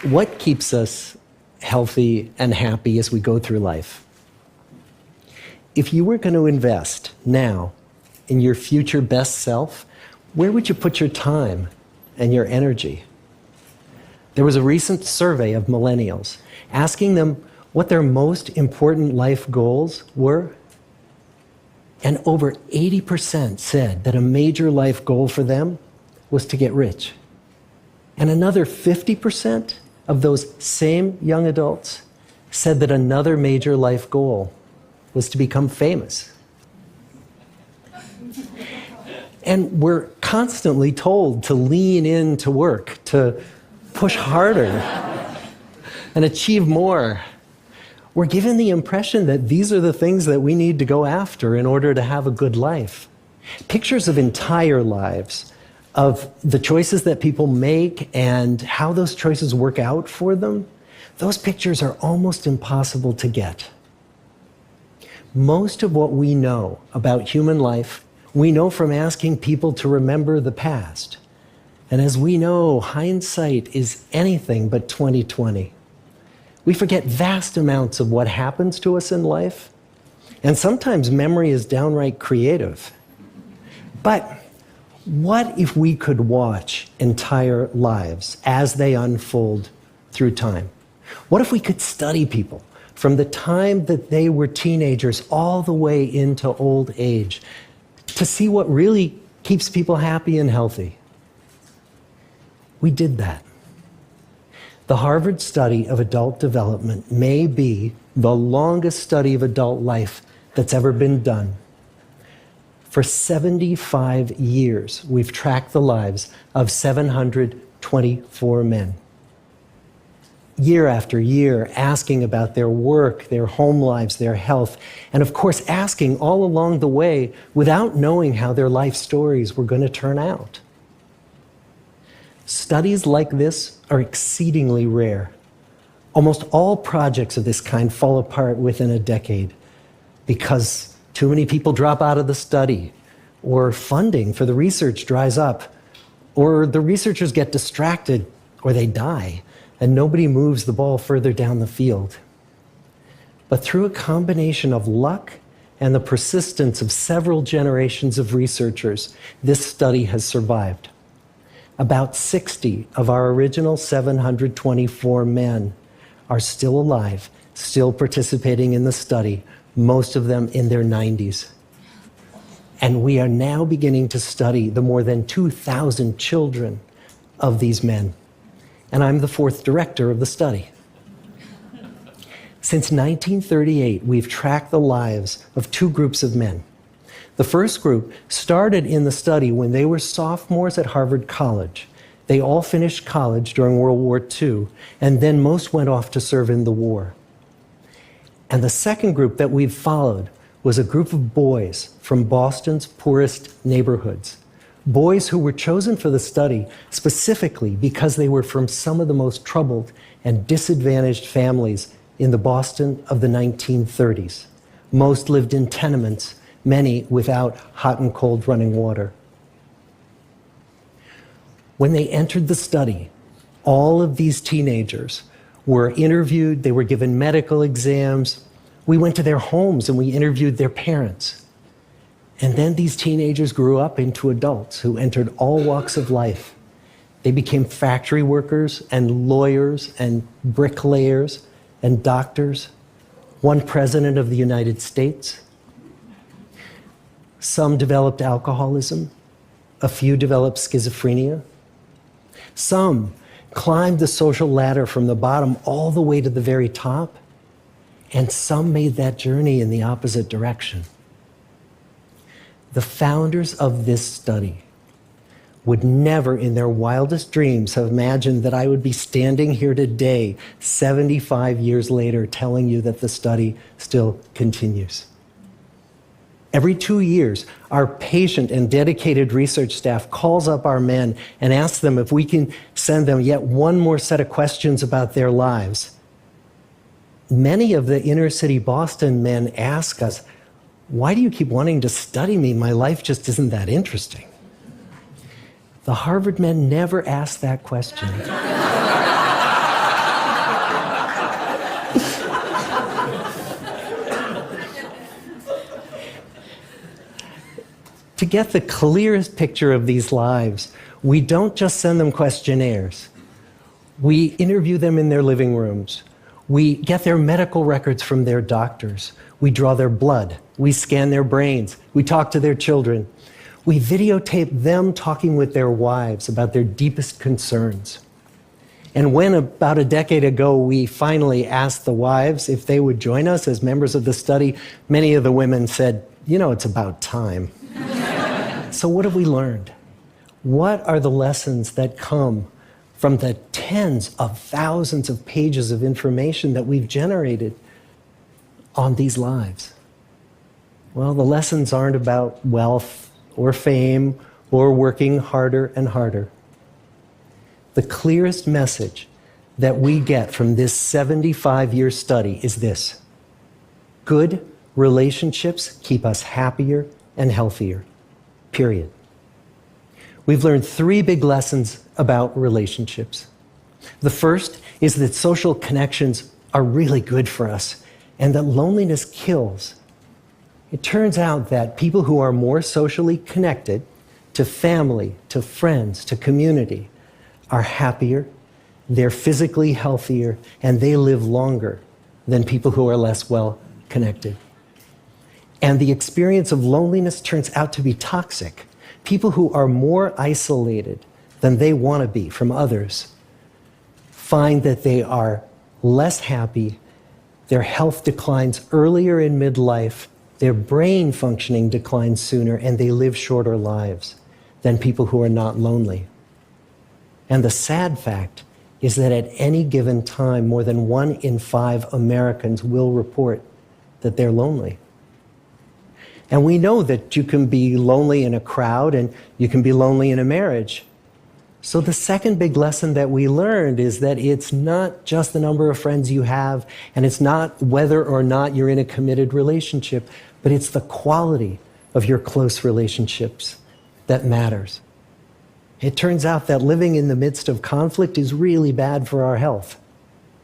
What keeps us healthy and happy as we go through life? If you were going to invest now in your future best self, where would you put your time and your energy? There was a recent survey of millennials asking them what their most important life goals were. And over 80% said that a major life goal for them was to get rich. And another 50% of those same young adults said that another major life goal was to become famous. And we're constantly told to lean into work, to push harder and achieve more. We're given the impression that these are the things that we need to go after in order to have a good life. Pictures of entire lives, of the choices that people make and how those choices work out for them, those pictures are almost impossible to get. Most of what we know about human life, we know from asking people to remember the past. And as we know, hindsight is anything but 20/20. We forget vast amounts of what happens to us in life, and sometimes memory is downright creative. But what if we could watch entire lives as they unfold through time? What if we could study people from the time that they were teenagers all the way into old age to see what really keeps people happy and healthy? We did that. The Harvard study of adult development may be the longest study of adult life that's ever been done. For 75 years, we've tracked the lives of 724 men. Year after year, asking about their work, their home lives, their health, and of course, asking all along the way without knowing how their life stories were going to turn out. Studies like this are exceedingly rare. Almost all projects of this kind fall apart within a decade because too many people drop out of the study, or funding for the research dries up, or the researchers get distracted, or they die, and nobody moves the ball further down the field. But through a combination of luck and the persistence of several generations of researchers, this study has survived. About 60 of our original 724 men are still alive, still participating in the study, most of them in their 90s. And we are now beginning to study the more than 2,000 children of these men. And I'm the fourth director of the study. Since 1938, we've tracked the lives of two groups of men. The first group started in the study when they were sophomores at Harvard College. They all finished college during World War II, and then most went off to serve in the war. And the second group that we've followed was a group of boys from Boston's poorest neighborhoods. Boys who were chosen for the study specifically because they were from some of the most troubled and disadvantaged families in the Boston of the 1930s. Most lived in tenements, many without hot and cold running water. When they entered the study, all of these teenagers were interviewed, they were given medical exams. We went to their homes and we interviewed their parents. And then these teenagers grew up into adults who entered all walks of life. They became factory workers and lawyers and bricklayers and doctors, one president of the United States. Some developed alcoholism, a few developed schizophrenia. Some climbed the social ladder from the bottom all the way to the very top, and some made that journey in the opposite direction. The founders of this study would never in their wildest dreams have imagined that I would be standing here today, 75 years later, telling you that the study still continues. Every 2 years, our patient and dedicated research staff calls up our men and asks them if we can send them yet one more set of questions about their lives. Many of the inner city Boston men ask us, "Why do you keep wanting to study me? My life just isn't that interesting." The Harvard men never asked that question. To get the clearest picture of these lives, we don't just send them questionnaires. We interview them in their living rooms. We get their medical records from their doctors. We draw their blood. We scan their brains. We talk to their children. We videotape them talking with their wives about their deepest concerns. And when about a decade ago we finally asked the wives if they would join us as members of the study, many of the women said, it's about time. So what have we learned? What are the lessons that come from the tens of thousands of pages of information that we've generated on these lives? Well, the lessons aren't about wealth or fame or working harder and harder. The clearest message that we get from this 75-year study is this: good relationships keep us happier and healthier, period. We've learned 3 big lessons about relationships. The first is that social connections are really good for us and that loneliness kills. It turns out that people who are more socially connected to family, to friends, to community are happier, they're physically healthier, and they live longer than people who are less well connected. And the experience of loneliness turns out to be toxic. People who are more isolated than they want to be from others find that they are less happy, their health declines earlier in midlife, their brain functioning declines sooner, and they live shorter lives than people who are not lonely. And the sad fact is that at any given time, more than 1 in 5 Americans will report that they're lonely. And we know that you can be lonely in a crowd and you can be lonely in a marriage. So the second big lesson that we learned is that it's not just the number of friends you have, and it's not whether or not you're in a committed relationship, but it's the quality of your close relationships that matters. It turns out that living in the midst of conflict is really bad for our health.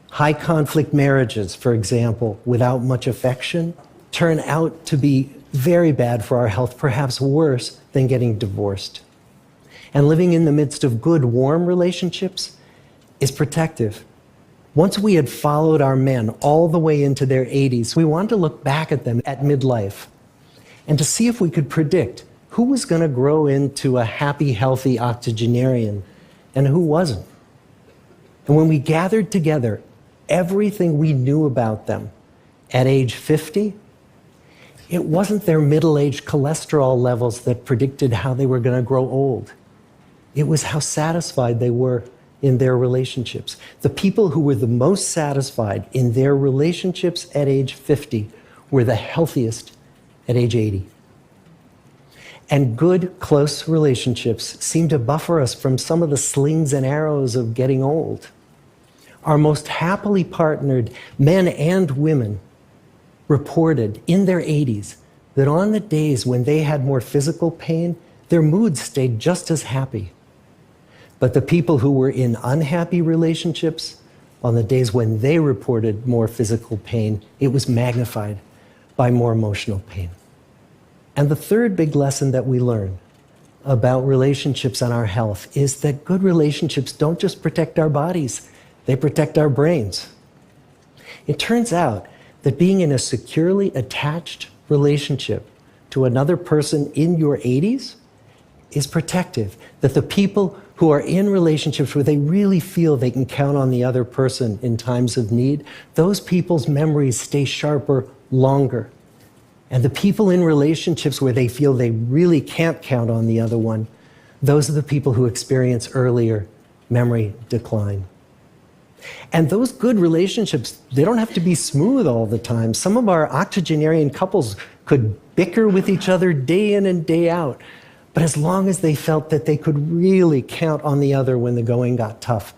High conflict marriages, for example, without much affection, turn out to be very bad for our health, perhaps worse than getting divorced. And living in the midst of good, warm relationships is protective. Once we had followed our men all the way into their 80s, we wanted to look back at them at midlife and to see if we could predict who was going to grow into a happy, healthy octogenarian and who wasn't. And when we gathered together everything we knew about them at age 50, it wasn't their middle-aged cholesterol levels that predicted how they were going to grow old. It was how satisfied they were in their relationships. The people who were the most satisfied in their relationships at age 50 were the healthiest at age 80. And good, close relationships seem to buffer us from some of the slings and arrows of getting old. Our most happily partnered men and women reported in their 80s that on the days when they had more physical pain, their moods stayed just as happy. But the people who were in unhappy relationships, on the days when they reported more physical pain, it was magnified by more emotional pain. And the third big lesson that we learn about relationships and our health is that good relationships don't just protect our bodies, they protect our brains. It turns out that being in a securely attached relationship to another person in your 80s is protective. That the people who are in relationships where they really feel they can count on the other person in times of need, those people's memories stay sharper longer. And the people in relationships where they feel they really can't count on the other one, those are the people who experience earlier memory decline. And those good relationships, they don't have to be smooth all the time. Some of our octogenarian couples could bicker with each other day in and day out. But as long as they felt that they could really count on the other when the going got tough,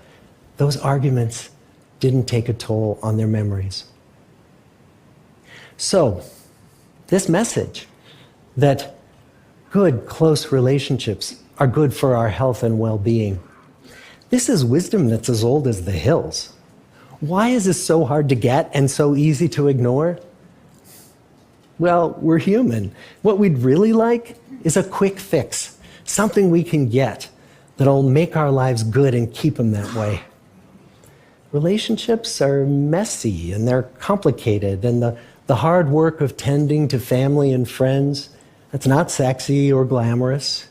those arguments didn't take a toll on their memories. So, this message that good, close relationships are good for our health and well-being, this is wisdom that's as old as the hills. Why is this so hard to get and so easy to ignore? Well, we're human. What we'd really like is a quick fix, something we can get that'll make our lives good and keep them that way. Relationships are messy and they're complicated, and the hard work of tending to family and friends, that's not sexy or glamorous.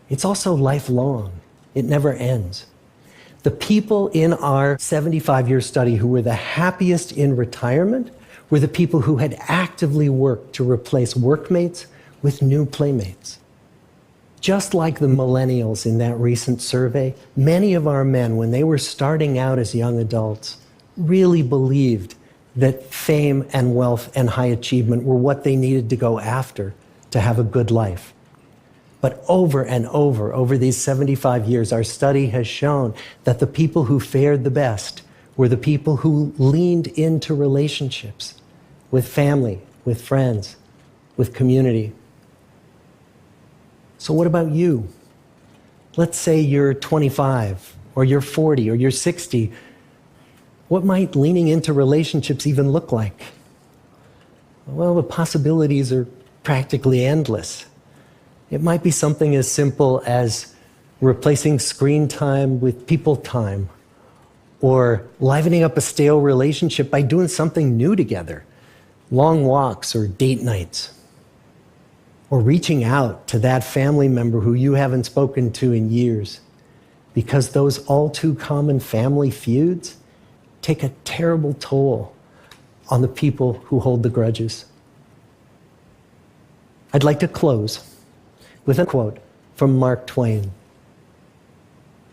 It's also lifelong. It never ends. The people in our 75-year study who were the happiest in retirement were the people who had actively worked to replace workmates with new playmates. Just like the millennials in that recent survey, many of our men, when they were starting out as young adults, really believed that fame and wealth and high achievement were what they needed to go after to have a good life. But over and over these 75 years, our study has shown that the people who fared the best were the people who leaned into relationships with family, with friends, with community. So what about you? Let's say you're 25, or you're 40, or you're 60. What might leaning into relationships even look like? Well, the possibilities are practically endless. It might be something as simple as replacing screen time with people time, or livening up a stale relationship by doing something new together, long walks or date nights, or reaching out to that family member who you haven't spoken to in years, because those all too common family feuds take a terrible toll on the people who hold the grudges. I'd like to close with a quote from Mark Twain.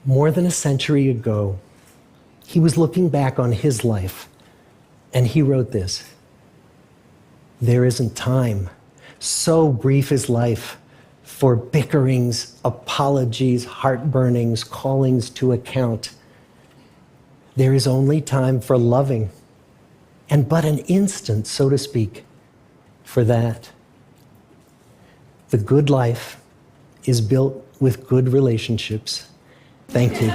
More than a century ago, he was looking back on his life, and he wrote this: "There isn't time, so brief is life, for bickerings, apologies, heartburnings, callings to account. There is only time for loving, and but an instant, so to speak, for that. The good life is built with good relationships." Thank you.